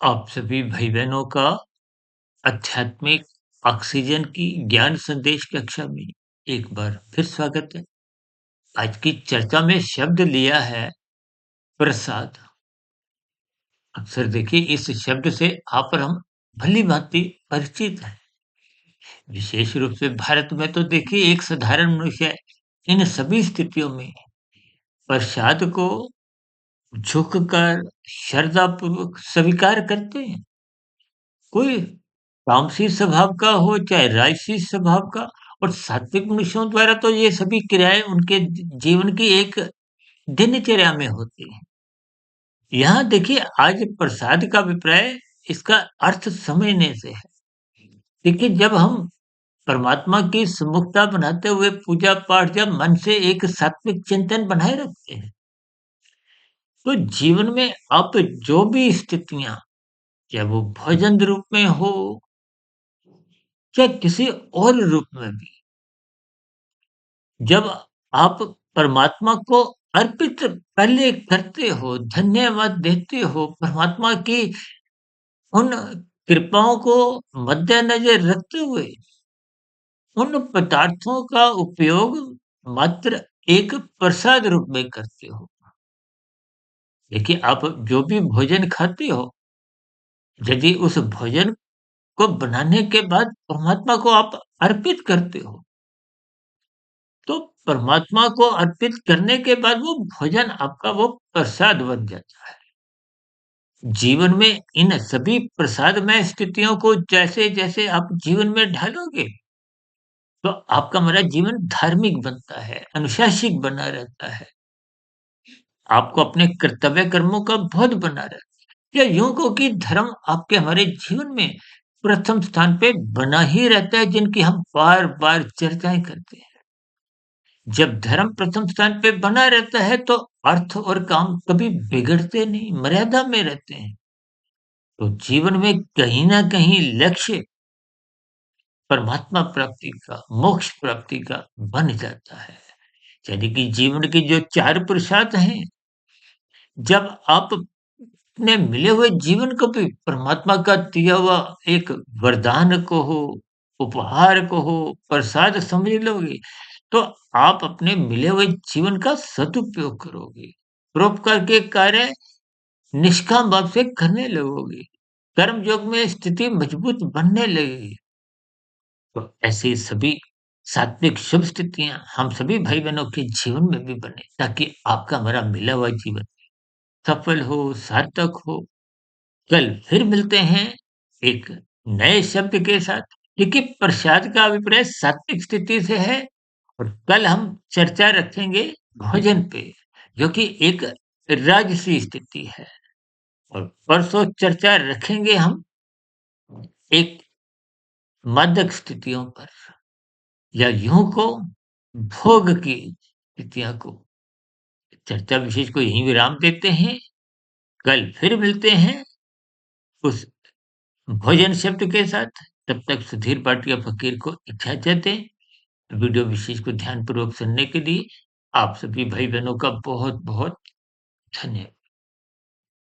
आप सभी भाई-बहनों का आध्यात्मिक ऑक्सीजन की ज्ञान संदेश कक्षा में एक बार फिर स्वागत है। आज की चर्चा में शब्द लिया है प्रसाद। अक्सर देखिए इस शब्द से आप और हम भली-भांति परिचित हैं। विशेष रूप से भारत में तो देखिए एक साधारण मनुष्य इन सभी स्थितियों में प्रसाद को झुककर श्रद्धापूर्वक स्वीकार करते हैं। कोई तामसी स्वभाव का हो चाहे राजसी स्वभाव का और सात्विक मनुष्यों द्वारा तो ये सभी क्रियाएं उनके जीवन की एक दिनचर्या में होती है। यहाँ देखिए आज प्रसाद का अभिप्राय इसका अर्थ समझने से है। देखिए जब हम परमात्मा की सुमुखता बनाते हुए पूजा पाठ जब मन से एक सात्विक चिंतन बनाए रखते हैं तो जीवन में आप जो भी स्थितियां चाहे वो भोजन रूप में हो चाहे किसी और रूप में भी जब आप परमात्मा को अर्पित पहले करते हो, धन्यवाद देते हो, परमात्मा की उन कृपाओं को मद्देनज़र रखते हुए, उन पदार्थों का उपयोग मात्र एक प्रसाद रूप में करते हो। देखिए, आप जो भी भोजन खाते हो, यदि उस भोजन को बनाने के बाद परमात्मा को आप अर्पित करते हो, तो परमात्मा को अर्पित करने के बाद वो भोजन आपका वो प्रसाद बन जाता है। जीवन में इन सभी प्रसादमय स्थितियों को जैसे-जैसे आप जीवन में ढालोगे, तो आपका हमारा जीवन धार्मिक बनता है, अनुशासित बना रहता है। आपको अपने कर्तव्य कर्मों का बोध बना रहता है। या यूँ कहो कि धर्म आपके हमारे जीवन में प्रथम स्थान पे बना ही रहता है, जिनकी हम बार-बार चर्चाएँ करते हैं। जब धर्म प्रथम स्थान पे बना रहता है तो अर्थ और काम कभी बिगड़ते नहीं, मर्यादा में रहते हैं। तो जीवन में कहीं न कहीं लक्ष्य परमात्मा प्राप्ति का, मोक्ष प्राप्ति का बन जाता है। यानी कि जीवन के जो 4 पुरुषार्थ हैं, जब आप अपने मिले हुए जीवन को भी परमात्मा का दिया हुआ एक वरदान को हो, उपहार को हो, प्रसाद समझ लोगे तो आप अपने मिले हुए जीवन का सदुपयोग करोगे। परोपकार के कार्य निष्काम भाव से करने लगोगे। कर्म योग में स्थिति मजबूत बनने लगेगी। तो ऐसी सभी सात्विक शुभ स्थितियाँ हम सभी भाई-बहनों के जीवन में भी बने ताकि आपका हमारा मिला हुआ जीवन सफल हो, सार्थक हो। कल फिर मिलते हैं एक नए शब्द के साथ। देखिए प्रसाद का अभिप्राय सात्विक स्थिति से है और कल हम चर्चा रखेंगे भोजन पे, जो कि एक राजसी स्थिति है और परसों चर्चा रखेंगे हम एक मादक स्थितियों पर या यूं को भोग की स्थितियां को। चर्चा विशेष को यहीं विराम देते हैं। कल फिर मिलते हैं उस भोजन शब्द के साथ। तब तक सुधीर पाटिया फकीर को इजाजत दें। वीडियो विशेष को ध्यानपूर्वक सुनने के लिए आप सभी भाई बहनों का बहुत बहुत धन्यवाद।